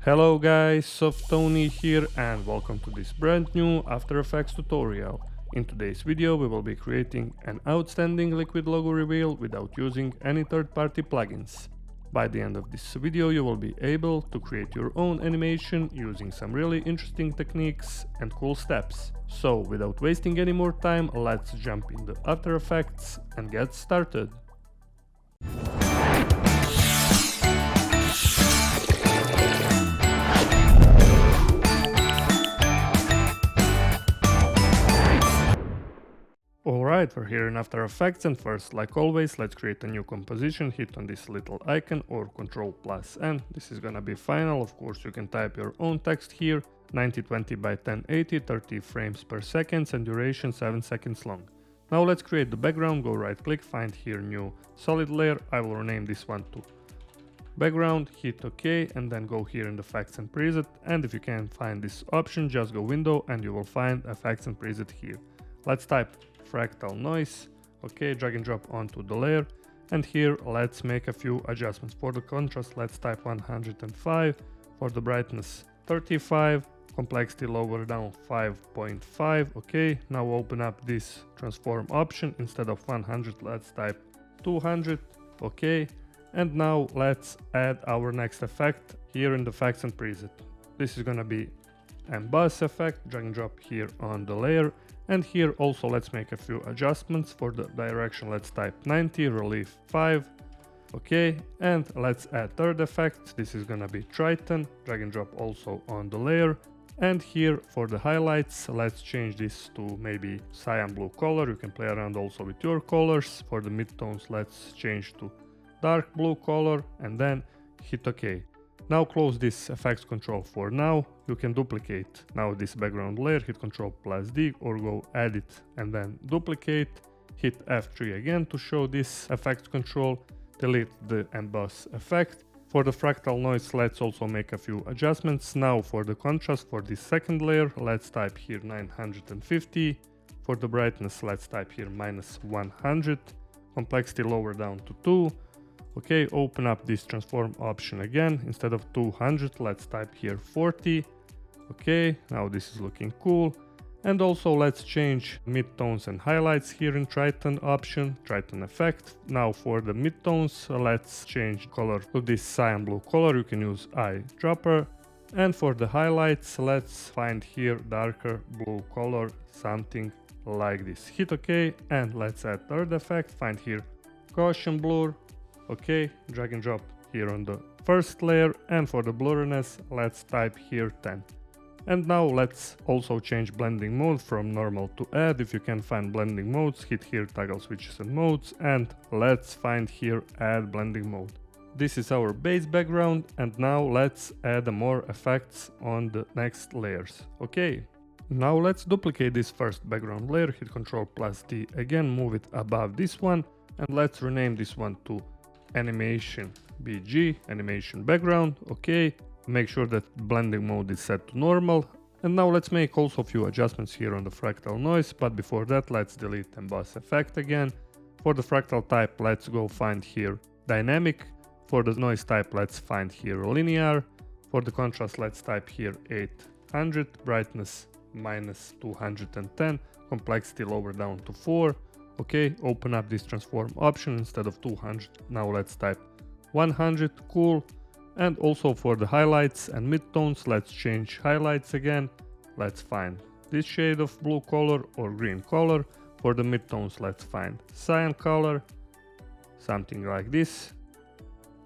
Hello guys, Tony here and welcome to this brand new After Effects tutorial. In today's video we will be creating an outstanding liquid logo reveal without using any third-party plugins. By the end of this video you will be able to create your own animation using some really interesting techniques and cool steps. So without wasting any more time, let's jump into After Effects and get started. Alright, we're here in After Effects, and first, like always, let's create a new composition. Hit on this little icon or Ctrl+N. This is gonna be final. Of course, you can type your own text here. 1920 by 1080, 30 frames per second, and duration 7 seconds long. Now let's create the background. Go right click, find here new solid layer. I will rename this one to background, hit OK, and then go here in the effects and preset. And if you can't find this option, just go window and you will find effects and preset here. Let's type fractal noise. Okay, drag and drop onto the layer, and here let's make a few adjustments. For the contrast, let's type 105, for the brightness 35, complexity lower down 5.5. okay, now open up this transform option. Instead of 100, let's type 200. okay, and now let's add our next effect here in the effects and preset. This is gonna be emboss effect. Drag and drop here on the layer, and here also let's make a few adjustments. For the direction, let's type 90, relief 5. okay, and let's add third effect. This is gonna be Triton. Drag and drop also on the layer, and here for the highlights, let's change this to maybe cyan blue color. You can play around also with your colors. For the midtones, let's change to dark blue color, and then hit OK. Now close this effects control for now. You can duplicate now this background layer, hit Ctrl+D, or go edit and then duplicate. Hit F3 again to show this effects control. Delete the emboss effect. For the fractal noise, let's also make a few adjustments. Now for the contrast, for this second layer, let's type here 950. For the brightness, let's type here -100. Complexity lower down to 2. Okay, open up this transform option again. Instead of 200, let's type here 40. Okay, now this is looking cool. And also let's change midtones and highlights here in Triton option, Triton effect. Now for the midtones, let's change color to this cyan blue color. You can use eyedropper. And for the highlights, let's find here darker blue color, something like this. Hit OK, and let's add third effect. Find here caution blur. Okay, drag and drop here on the first layer, and for the blurriness, let's type here 10. And now let's also change blending mode from normal to add. If you can find blending modes, hit here toggle switches and modes, and let's find here add blending mode. This is our base background, and now let's add more effects on the next layers. Okay, now let's duplicate this first background layer, hit Ctrl+D again, move it above this one, and let's rename this one to animation BG, animation background. Okay, make sure that blending mode is set to normal. And now let's make also a few adjustments here on the fractal noise, but before that let's delete emboss effect again. For the fractal type, let's go find here dynamic. For the noise type, let's find here linear. For the contrast, let's type here 800, brightness -210, complexity lower down to 4. Okay, open up this transform option. Instead of 200, now let's type 100, cool. And also for the highlights and midtones, let's change highlights again. Let's find this shade of blue color or green color. For the midtones, let's find cyan color, something like this.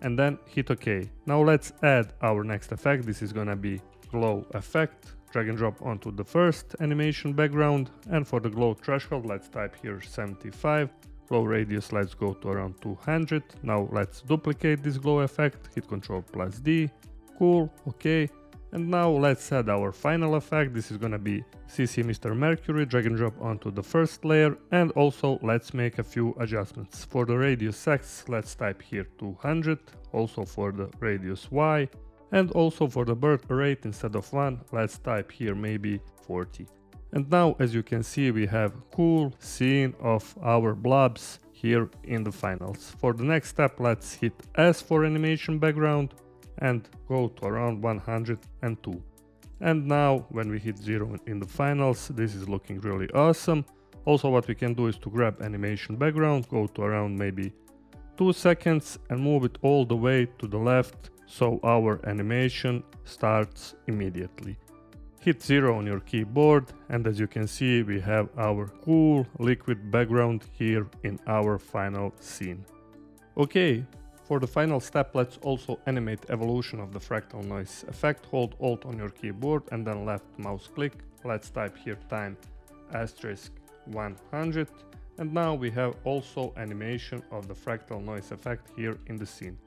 And then hit OK. Now let's add our next effect. This is gonna be glow effect. Drag and drop onto the first animation background, and for the glow threshold, let's type here 75. Glow radius, let's go to around 200. Now let's duplicate this glow effect, hit Ctrl+D, cool, okay. And now let's add our final effect. This is gonna be CC Mr. Mercury. Drag and drop onto the first layer, and also let's make a few adjustments. For the radius X, let's type here 200. Also for the radius Y, and also for the birth rate, instead of 1, let's type here maybe 40. And now, as you can see, we have cool scene of our blobs here in the finals. For the next step, let's hit S for animation background. and go to around 102. And now when we hit 0 in the finals, this is looking really awesome. Also what we can do is to grab animation background, go to around maybe 2 seconds and move it all the way to the left so our animation starts immediately. Hit 0 on your keyboard and as you can see we have our cool liquid background here in our final scene. Okay, for the final step let's also animate evolution of the fractal noise effect. Hold Alt on your keyboard and then left mouse click. Let's type here time *100 and now we have also animation of the fractal noise effect here in the scene.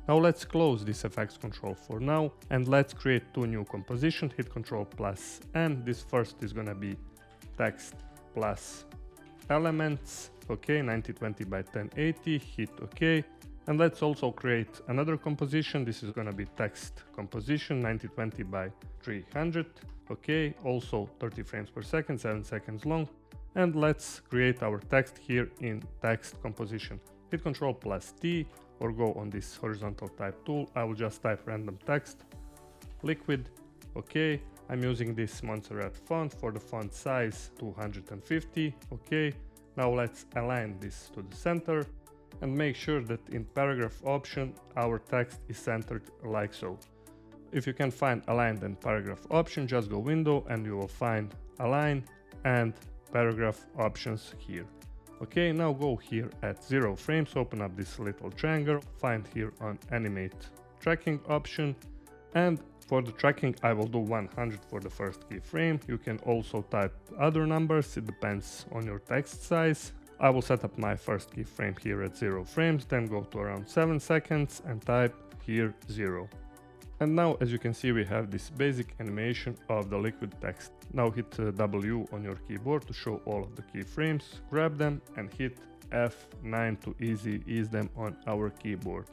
Now let's close this effects control for now and let's create two new compositions. Hit Ctrl plus N. This first is gonna be text plus elements. Okay, 1920 by 1080. Hit OK. And let's also create another composition. This is gonna be text composition 1920 by 300. Okay, also 30 frames per second, 7 seconds long. And let's create our text here in text composition. Hit Ctrl plus T or go on this horizontal type tool. I will just type random text, liquid. Okay, I'm using this Montserrat font for the font size 250. Okay, now let's align this to the center and make sure that in paragraph option our text is centered like so. If you can find aligned and paragraph option, just go window and you will find align and paragraph options here. Okay, now go here at 0 frames, open up this little triangle, find here on animate tracking option, and for the tracking I will do 100 for the first keyframe. You can also type other numbers, it depends on your text size. I will set up my first keyframe here at 0 frames, then go to around 7 seconds and type here 0. And now as you can see we have this basic animation of the liquid text. Now hit W on your keyboard to show all of the keyframes, grab them and hit F9 to ease them on our keyboard.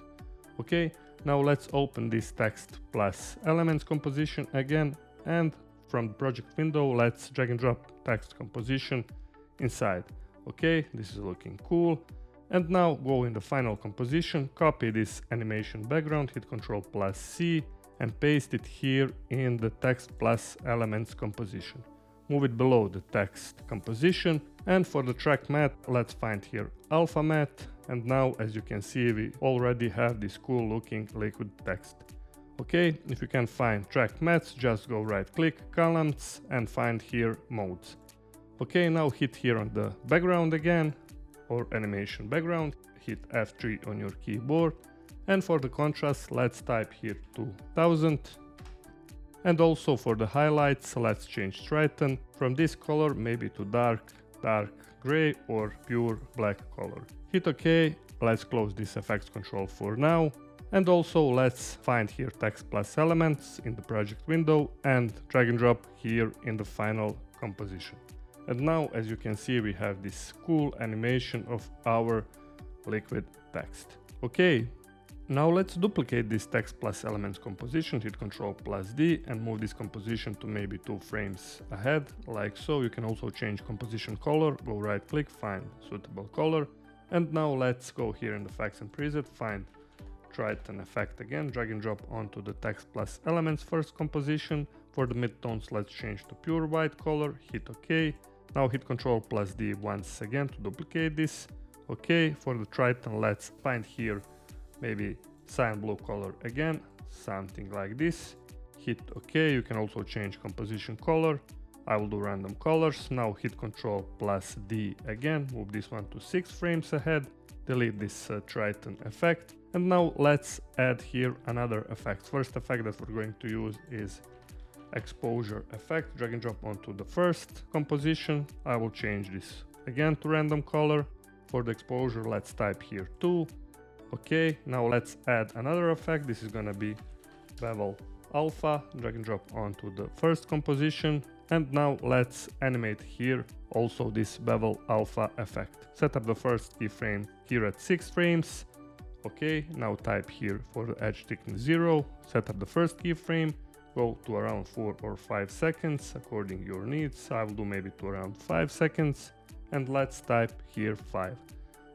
Okay, now let's open this text plus elements composition again and from the project window let's drag and drop text composition inside. Okay, this is looking cool. And now go in the final composition, copy this animation background, hit Ctrl plus C and paste it here in the text plus elements composition. Move it below the text composition and for the track matte let's find here alpha matte and now as you can see we already have this cool looking liquid text. Okay, if you can find track mattes just go right click columns and find here modes. Okay, now hit here on the background again or animation background, hit F3 on your keyboard. And for the contrast, let's type here 2000. And also for the highlights, let's change Triton from this color maybe to dark gray or pure black color. Hit OK. Let's close this effects control for now. And also let's find here text plus elements in the project window and drag and drop here in the final composition. And now as you can see we have this cool animation of our liquid text. Okay. Now let's duplicate this text plus elements composition, hit Ctrl plus D and move this composition to maybe 2 frames ahead, like so. You can also change composition color, go right click, find suitable color. And now let's go here in the effects and preset, find Triton effect again, drag and drop onto the text plus elements first composition. For the midtones let's change to pure white color, hit OK. Now hit Ctrl plus D once again to duplicate this. OK, for the Triton let's find here maybe cyan blue color again, something like this. Hit OK. You can also change composition color. I will do random colors. Now hit Ctrl plus D again, move this one to 6 frames ahead, delete this Triton effect. And now let's add here another effect. First effect that we're going to use is exposure effect. Drag and drop onto the first composition. I will change this again to random color. For the exposure let's type here 2. Okay, now let's add another effect. This is gonna be bevel alpha. Drag and drop onto the first composition. And now let's animate here also this bevel alpha effect. Set up the first keyframe here at 6 frames. Okay, now type here for the edge thickness 0. Set up the first keyframe. Go to around 4 or 5 seconds according to your needs. I will do maybe to around 5 seconds. And let's type here 5.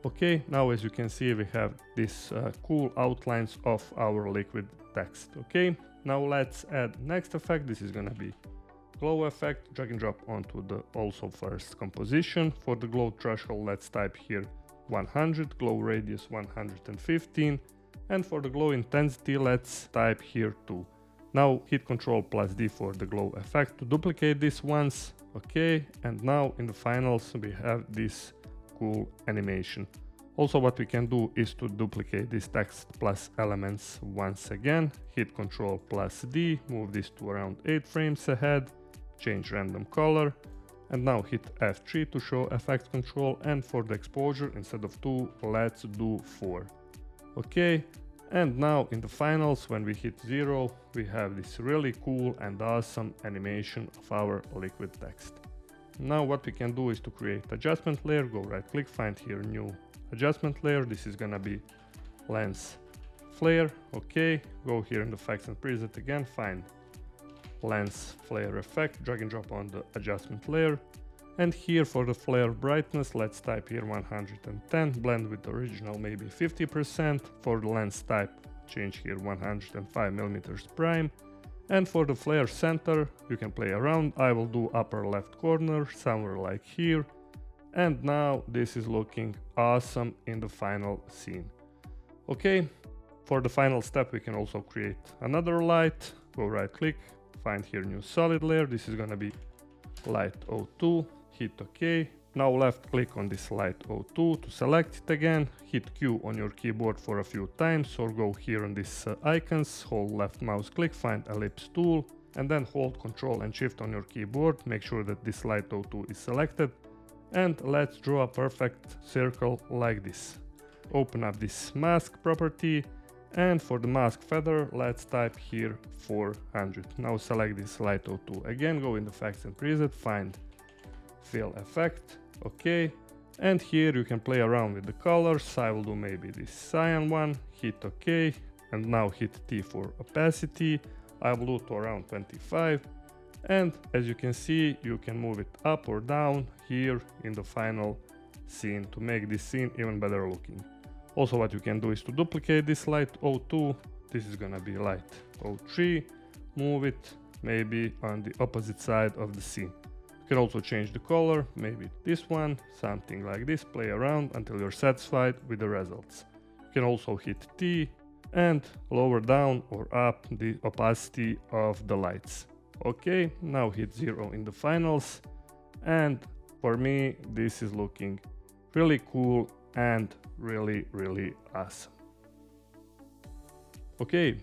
Okay, now as you can see, we have these cool outlines of our liquid text. Okay, now let's add next effect. This is gonna be glow effect. Drag and drop onto the also first composition. For the glow threshold, let's type here 100, glow radius 115, and for the glow intensity, let's type here 2. Now hit Ctrl+ D for the glow effect to duplicate this once. Okay, and now in the finals we have this cool animation. Also what we can do is to duplicate this text plus elements once again. Hit Ctrl+ D, move this to around 8 frames ahead, change random color, and now hit F3 to show effect control, and for the exposure instead of 2 let's do 4. Okay, and now in the finals when we hit 0 we have this really cool and awesome animation of our liquid text. Now what we can do is to create adjustment layer. Go right click, find here new adjustment layer. This is gonna be lens flare. Okay, go here in the effects and preset again, find lens flare effect, drag and drop on the adjustment layer, and here for the flare brightness let's type here 110, blend with the original maybe 50%. For the lens type change here 105mm prime, and for the flare center you can play around. I will do upper left corner somewhere like here, and now this is looking awesome in the final scene. Okay, for the final step we can also create another light. Go right click, find here new solid layer. This is gonna be light 02, hit OK. Now left click on this light 02 to select it again, hit Q on your keyboard for a few times, or go here on these icons, hold left mouse click, find ellipse tool, and then hold Ctrl and Shift on your keyboard. Make sure that this light 02 is selected, and let's draw a perfect circle like this. Open up this mask property, and for the mask feather let's type here 400. Now select this light 02 again, go in the effects and preset, find fill effect. Okay, and here you can play around with the colors. I will do maybe this cyan one, hit OK, and now hit T for opacity. I will do to around 25, and as you can see you can move it up or down here in the final scene to make this scene even better looking. Also what you can do is to duplicate this light 02. This is gonna be light 03, move it maybe on the opposite side of the scene. You can also change the color, maybe this one, something like this, play around until you're satisfied with the results. You can also hit T and lower down or up the opacity of the lights. Okay, now hit 0 in the finals, and for me this is looking really cool and really awesome. Okay,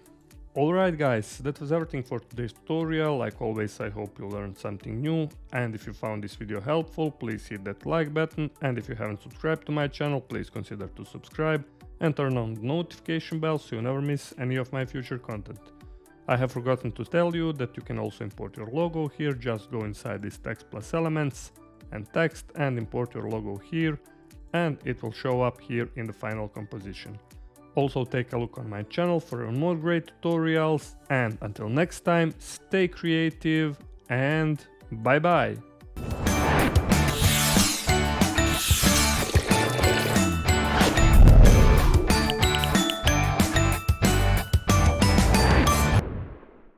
alright guys, that was everything for today's tutorial. Like always, I hope you learned something new, and if you found this video helpful, please hit that like button, and if you haven't subscribed to my channel, please consider to subscribe and turn on the notification bell so you never miss any of my future content. I have forgotten to tell you that you can also import your logo here. Just go inside this text plus elements and text and import your logo here, and it will show up here in the final composition. Also take a look on my channel for more great tutorials, and until next time, stay creative and bye bye!